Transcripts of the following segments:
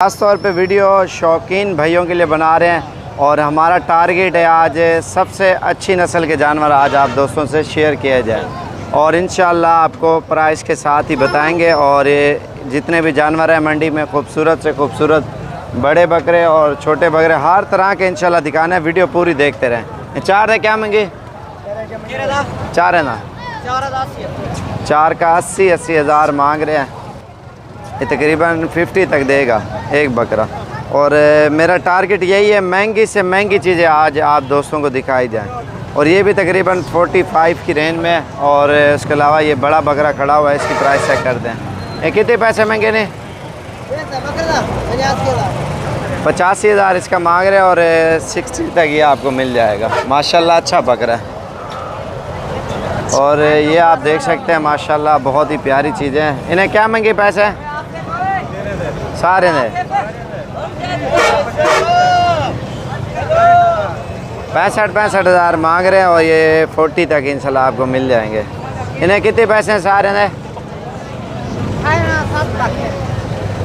ख़ास तौर पे वीडियो शौकीन भाइयों के लिए बना रहे हैं और हमारा टारगेट है आज सबसे अच्छी नस्ल के जानवर आज आप दोस्तों से शेयर किया जाए और इंशाल्लाह आपको प्राइस के साथ ही बताएंगे। और ये जितने भी जानवर हैं मंडी में खूबसूरत से खूबसूरत बड़े बकरे और छोटे बकरे हर तरह के इंशाल्लाह दिखाना है। वीडियो पूरी देखते रहें। चार है क्या मंगे? चार है ना? चार का 80 हज़ार मांग रहे हैं। ये तकरीबन 50 तक देगा एक बकरा। और मेरा टारगेट यही है महंगी से महंगी चीज़ें आज आप दोस्तों को दिखाई जाएँ। और ये भी तकरीबन 45 की रेंज में। और उसके अलावा ये बड़ा बकरा खड़ा हुआ है, इसकी प्राइस चेक कर दें। ये कितने पैसे महंगे ने? 85 हज़ार इसका मांग रहे हैं और 60 तक ये आपको मिल जाएगा। माशाल्लाह अच्छा बकरा है। और ये आप देख सकते हैं माशाल्लाह बहुत ही प्यारी चीज़ें हैं। इन्हें क्या महंगे पैसे हैं? सारे ने 65 हज़ार मांग रहे हैं और ये 40 तक इंशाल्लाह आपको मिल जाएंगे। इन्हें कितने पैसे हैं सारे ने?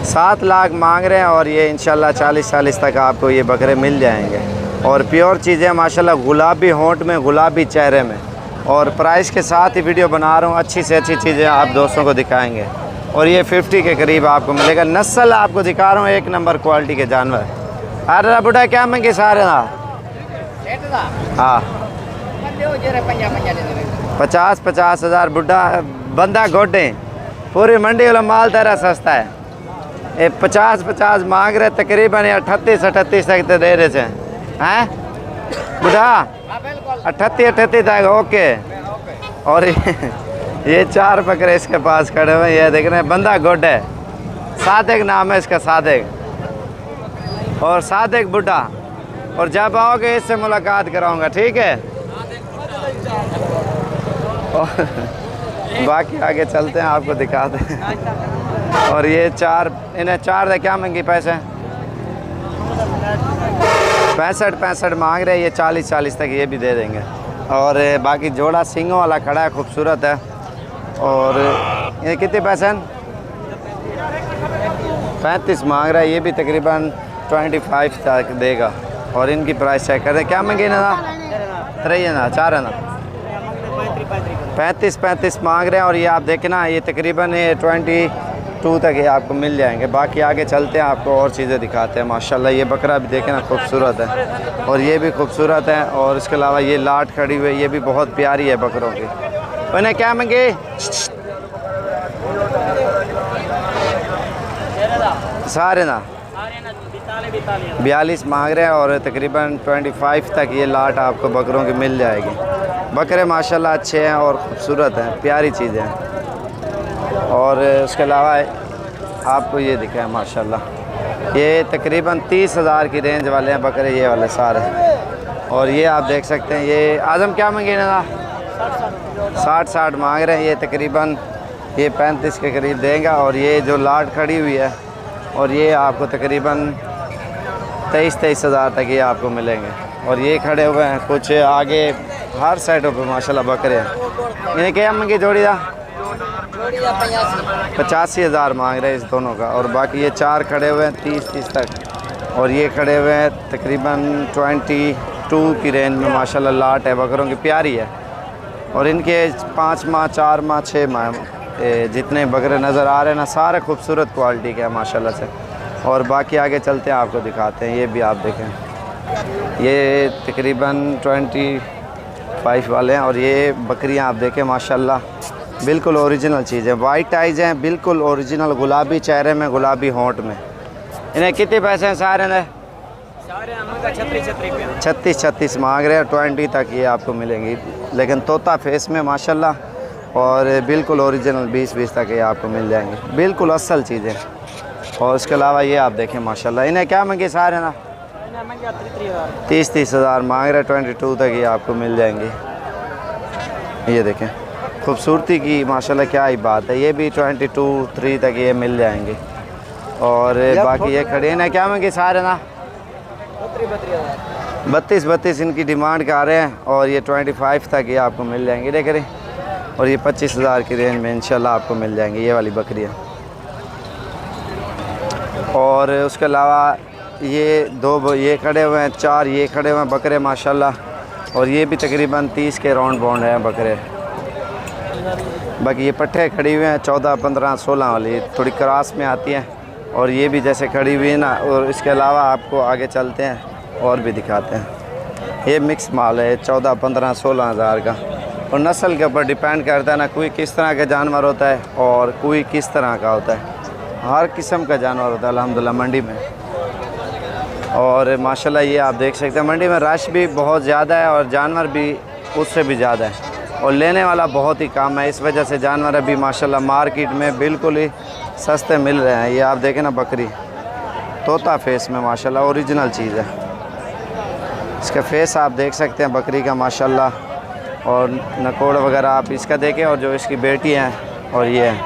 7 लाख मांग रहे हैं और ये इंशाल्लाह 40 तक आपको ये बकरे मिल जाएंगे। और प्योर चीज़ें माशाल्लाह, गुलाबी होंठ में, गुलाबी चेहरे में। और प्राइस के साथ ही वीडियो बना रहा हूँ। अच्छी से अच्छी चीज़ें आप दोस्तों को दिखाएंगे। और ये 50 के करीब आपको मिलेगा। नस्ल आपको दिखा रहा हूँ, एक नंबर क्वालिटी के जानवर। अरे बुढ़ा क्या महंगे सारे ना? हाँ 50 हज़ार बुढ़ा बंदा गोटे पूरी मंडी वाला माल तेरा सस्ता है। ये 50 मांग रहे तकरीबन 38 तक तो दे रहे हैं बुढ़ा। 38 तक ओके। और ये 4 बकरे इसके पास खड़े हुए, ये देख रहे हैं। बंदा गुड है, सादिक नाम है इसका, सादिक। और सादिक बुढ़ा। और जब आओगे इससे मुलाकात कराऊंगा, ठीक है? बाकी आगे चलते हैं, आपको दिखाते हैं। और ये 4, इन्हें 4 क्या महंगी पैसे? 65 मांग रहे हैं। ये 40 तक ये भी दे देंगे। और बाकी जोड़ा सिंगों वाला खड़ा है, खूबसूरत है। और ये कितने पैसे हैं? 35 मांग रहा है। ये भी तकरीबन 25 तक देगा। और इनकी प्राइस चेक कर दें। क्या महंगे ना? 3 है ना? 4 है ना? 35 मांग रहे हैं। और ये आप देखें ना, ये तकरीबन 22 तक ये आपको मिल जाएंगे। बाकी आगे चलते हैं, आपको और चीज़ें दिखाते हैं। माशाल्लाह ये बकरा भी देखें ना, खूबसूरत है। और ये भी खूबसूरत है। और इसके अलावा ये लाट खड़ी हुई है, ये भी बहुत प्यारी है बकरों की। उन्हें क्या महंगे? सारे ना 42 मांग रहे हैं। और तकरीबन 25 तक ये लाट आपको बकरों की मिल जाएगी। बकरे माशाल्लाह अच्छे हैं और ख़ूबसूरत हैं, प्यारी चीज़ें हैं। और उसके अलावा आपको ये दिखा है माशाल्लाह, ये तकरीबन 30 हज़ार की रेंज वाले हैं बकरे, ये वाले सारे। और ये आप देख सकते हैं। ये आज़म क्या मांगे ना? 60 मांग रहे हैं। ये तकरीबन ये 35 के करीब देगा। और ये जो लाट खड़ी हुई है, और ये आपको तकरीबन 23 हज़ार तक ये आपको मिलेंगे। और ये खड़े हुए हैं कुछ आगे, हर साइडों पे माशाल्लाह बकरे हैं। इन्हें क्या मांगी जोड़ी? 85 हज़ार मांग रहे हैं इस दोनों का। और बाकी ये 4 खड़े हुए हैं 30 तक। और ये खड़े हुए हैं तकरीबन 22 की रेंज में। माशाल्लाह लाट है बकरों की, प्यारी है। और इनके 5 माह, 4 माह, 6 माह जितने बकरे नज़र आ रहे हैं ना, सारे खूबसूरत क्वालिटी के हैं माशाल्लाह से। और बाकी आगे चलते हैं, आपको दिखाते हैं। ये भी आप देखें, ये तकरीबन 25 वाले हैं। और ये बकरियां आप देखें माशाल्लाह, बिल्कुल ओरिजिनल चीज़ है। वाइट आइज़ हैं, बिल्कुल ओरिजिनल, गुलाबी चेहरे में, गुलाबी होंठ में। इन्हें कितने पैसे हैं सारे ने? 36 मांग रहे हैं। 20 तक ये आपको मिलेंगी, लेकिन तोता फेस में माशाल्लाह। और बिल्कुल ओरिजिनल 20 तक ये आपको मिल जाएंगे, बिल्कुल असल चीज़ें। और इसके अलावा ये आप देखें माशाल्लाह, इन्हें क्या मांगे सारे ना? 30 हज़ार मांग रहे हैं। 22 तक ये आपको मिल जाएंगे। ये देखें खूबसूरती की माशाल्लाह, क्या ही बात है। ये भी 22-23 तक ये मिल जाएंगे। और बाकी ये खड़े हैं। क्या मांगे सारे ना? 32 इनकी डिमांड कर रहे हैं। और ये 25 तक ये आपको मिल जाएंगे। देख रहे। और ये 25 हज़ार की रेंज में इंशाल्लाह आपको मिल जाएंगे ये वाली बकरियाँ। और उसके अलावा ये 2 ये खड़े हुए हैं, 4 ये खड़े हुए हैं बकरे माशाल्लाह। और ये भी तकरीबन 30 के राउंड बाउंड हैं बकरे। बाकी ये पट्ठे खड़ी हुए हैं 14, 15, 16 वाली, थोड़ी क्रॉस में आती हैं। और ये भी जैसे खड़ी हुई है ना। और इसके अलावा आपको आगे चलते हैं और भी दिखाते हैं। ये मिक्स माल है 14, 15, 16 हज़ार का। और नस्ल के ऊपर डिपेंड करता है ना, कोई किस तरह का जानवर होता है और कोई किस तरह का होता है। हर किस्म का जानवर होता है अल्हम्दुलिल्लाह मंडी में। और माशाल्लाह ये आप देख सकते हैं मंडी में रश भी बहुत ज़्यादा है और जानवर भी उससे भी ज़्यादा है और लेने वाला बहुत ही कम है। इस वजह से जानवर अभी माशाल्लाह मार्केट में बिल्कुल ही सस्ते मिल रहे हैं। ये आप देखें ना बकरी तोता फेस में माशाल्लाह ओरिजिनल चीज़ है। इसका फेस आप देख सकते हैं बकरी का माशाल्लाह। और नकोड़ वगैरह आप इसका देखें। और जो इसकी बेटी हैं और ये है,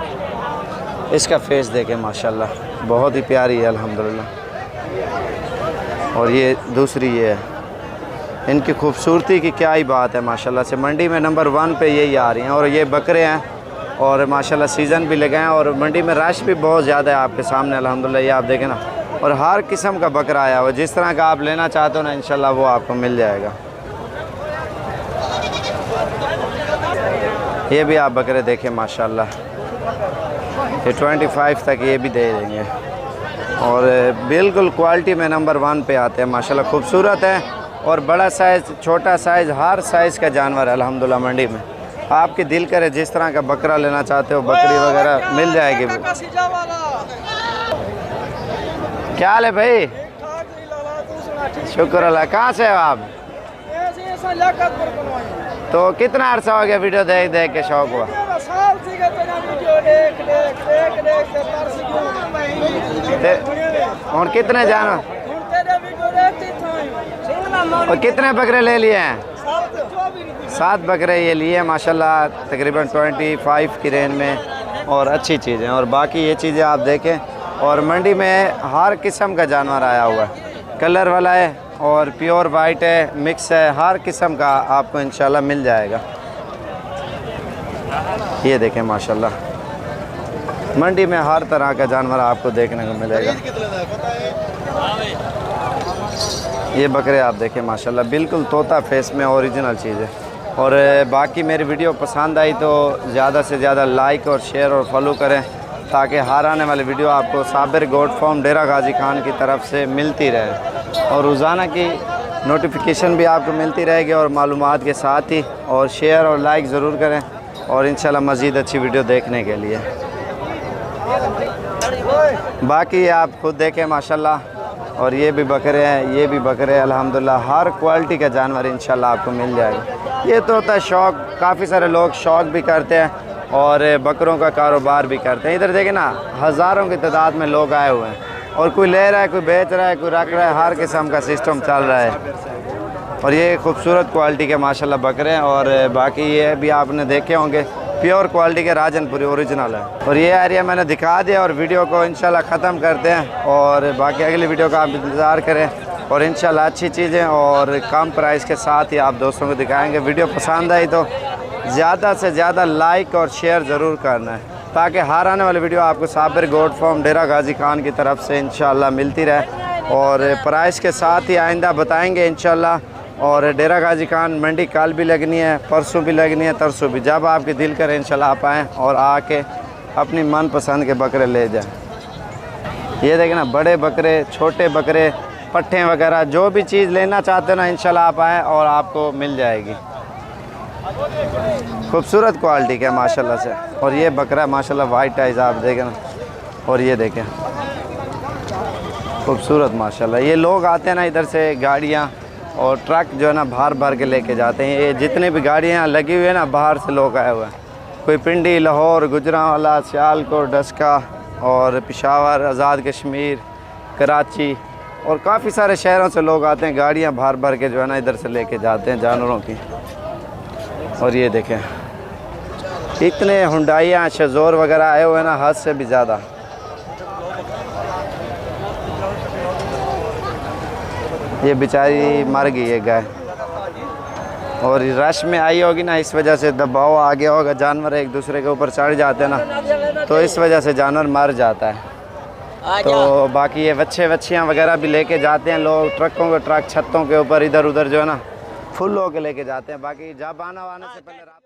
इसका फेस देखें माशाल्लाह बहुत ही प्यारी है अल्हम्दुलिल्लाह। और ये दूसरी ये है, इनकी खूबसूरती की क्या ही बात है माशाल्लाह से। मंडी में नंबर 1 पे यही आ रही हैं। और ये बकरे हैं और माशाल्लाह सीज़न भी लगे हैं और मंडी में रश भी बहुत ज़्यादा है आपके सामने अल्हम्दुलिल्लाह। ये आप देखें ना। और हर किस्म का बकरा आया हुआ, जिस तरह का आप लेना चाहते हो ना इंशाल्लाह वो आपको मिल जाएगा। ये भी आप बकरे देखें माशाल्लाह, ये 25 तक ये भी दे देंगे। और बिल्कुल क्वालिटी में नंबर 1 पे आते हैं माशाल्लाह। खूबसूरत है और बड़ा साइज़, छोटा साइज़, हर साइज़ का जानवर है अल्हम्दुलिल्लाह मंडी में। आपके दिल करे जिस तरह का बकरा लेना चाहते हो बकरी वगैरह मिल जाएगी। क्या हाल है भाई? शुक्र अल्लाह। कहाँ से हो आप? तो कितना अर्सा हो गया वीडियो देख देख के शौक हुआ? और कितने जानवर और कितने बकरे ले लिए हैं? 7 बकरे ये लिए माशाल्लाह तकरीबन 25 की रेंज में। और अच्छी चीज़ें। और बाकी ये चीज़ें आप देखें। और मंडी में हर किस्म का जानवर आया हुआ है, कलर वाला है और प्योर वाइट है, मिक्स है, हर किस्म का आपको इंशाल्लाह मिल जाएगा। ये देखें माशाल्लाह मंडी में हर तरह का जानवर आपको देखने को मिलेगा। ये बकरे आप देखें माशाल्लाह बिल्कुल तोता फेस में ओरिजिनल चीज़ है। और बाकी मेरी वीडियो पसंद आई तो ज़्यादा से ज़्यादा लाइक और शेयर और फॉलो करें ताकि हर आने वाली वीडियो आपको साबिर गोट फार्म डेरा गाजी खान की तरफ से मिलती रहे। और रोज़ाना की नोटिफिकेशन भी आपको मिलती रहेगी और मालूमात के साथ ही। और शेयर और लाइक ज़रूर करें और इंशाल्लाह मज़ीद अच्छी वीडियो देखने के लिए। बाकी आप खुद देखें माशाल्लाह। और ये भी बकरे हैं, ये भी बकरे हैं अल्हम्दुलिल्लाह। हर क्वालिटी का जानवर इंशाल्लाह आपको मिल जाएगा। ये तो होता है शौक़, काफ़ी सारे लोग शौक़ भी करते हैं और बकरों का कारोबार भी करते हैं। इधर देखें ना हज़ारों की तादाद में लोग आए हुए हैं और कोई ले रहा है, कोई बेच रहा है, कोई रख रहा है, हर किस्म का सिस्टम चल रहा है। और ये खूबसूरत क्वालिटी के माशाल्लाह बकरे हैं। और बाकी ये भी आपने देखे होंगे प्योर क्वालिटी के राजनपुरी ओरिजिनल है। और ये एरिया मैंने दिखा दिया और वीडियो को इंशाल्लाह ख़त्म करते हैं। और बाकी अगली वीडियो का आप इंतज़ार करें और इंशाल्लाह अच्छी चीज़ें और कम प्राइस के साथ ही आप दोस्तों को दिखाएँगे। वीडियो पसंद आई तो ज़्यादा से ज़्यादा लाइक और शेयर ज़रूर करना है ताकि हर आने वाली वीडियो आपको साबिर गोट फार्म डेरा गाजी खान की तरफ से इंशाल्लाह मिलती रहे। और प्राइस के साथ ही आइंदा बताएंगे इंशाल्लाह। और डेरा गाजी खान मंडी कल भी लगनी है, परसों भी लगनी है, तरसों भी, जब आपके दिल करे इंशाल्लाह आप आएँ और आके अपनी मनपसंद के बकरे ले जाएँ। ये देखें ना बड़े बकरे, छोटे बकरे, पट्ठे वगैरह जो भी चीज़ लेना चाहते हो ना इंशाल्लाह आप आएँ और आपको मिल जाएगी। खूबसूरत क्वालिटी का माशाल्लाह से। और ये बकरा माशाल्लाह वाइट आइज़ आप देखें ना। और ये देखें खूबसूरत माशाल्लाह। ये लोग आते हैं ना इधर से गाड़ियाँ और ट्रक जो है ना भर भर के लेके जाते हैं। ये जितनी भी गाड़ियाँ लगी हुई है ना बाहर से लोग आए हुए हैं, कोई पिंडी, लाहौर, गुजरांवाला, सियालकोट, डस्का और पेशावर, आज़ाद कश्मीर, कराची और काफ़ी सारे शहरों से लोग आते हैं। गाड़ियाँ भर भर के जो है ना इधर से लेके जाते हैं जानवरों की। और ये देखें इतने हुंडाइयाँ, शज़ोर वगैरह आए हुए हैं ना हद से भी ज़्यादा। ये बेचारी मर गई है गाय और रश में आई होगी ना, इस वजह से दबाव आ गया होगा, जानवर एक दूसरे के ऊपर चढ़ जाते हैं ना तो इस वजह से जानवर मर जाता है। तो बाकी ये बच्चियाँ वगैरह भी लेके जाते हैं लोग, ट्रकों के ट्रक छतों के ऊपर इधर उधर जो है ना फुल होके लेके जाते हैं। बाकी जब आना से पहले